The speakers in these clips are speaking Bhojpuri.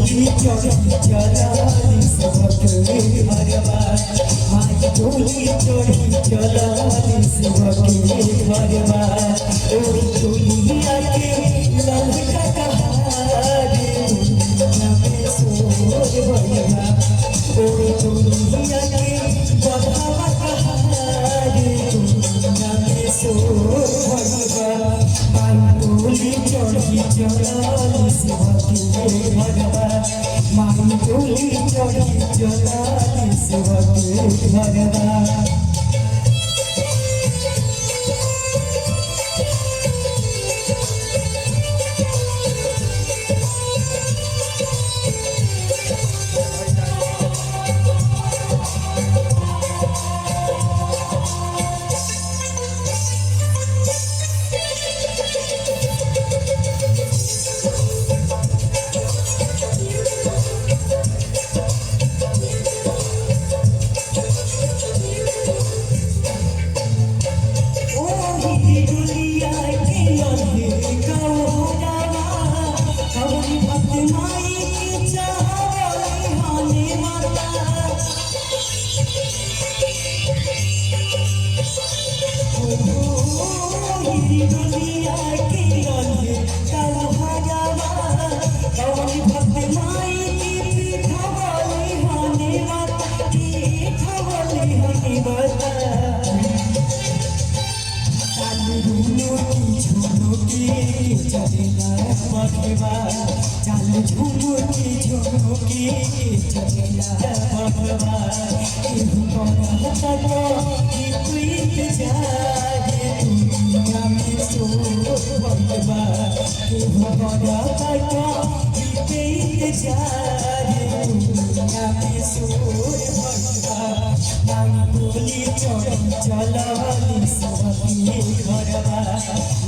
डोली चढ़ी चलाली सबके घरवा माई डोली चढ़ी चलाली सबके घरवा ओही डोलिया के ललका कहारे दुनिया में सोर भइला ओही डोलिया के बधावा कहारे दुनिया में सोर भइला माई डोली चढ़ी चलाली सबके घरवा माई डोली चढ़ी चलाली सबके घरवा चाल झुमुकी झुमुकी चला बहवा प्रीत जाए दुनिया में सो बहवा प्रीत जाए दुनिया में सो बहवा माई डोली चढ़ी चलाली सबके घरवा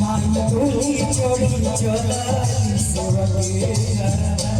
माई डोली चढ़ी चलाली सबके घरवा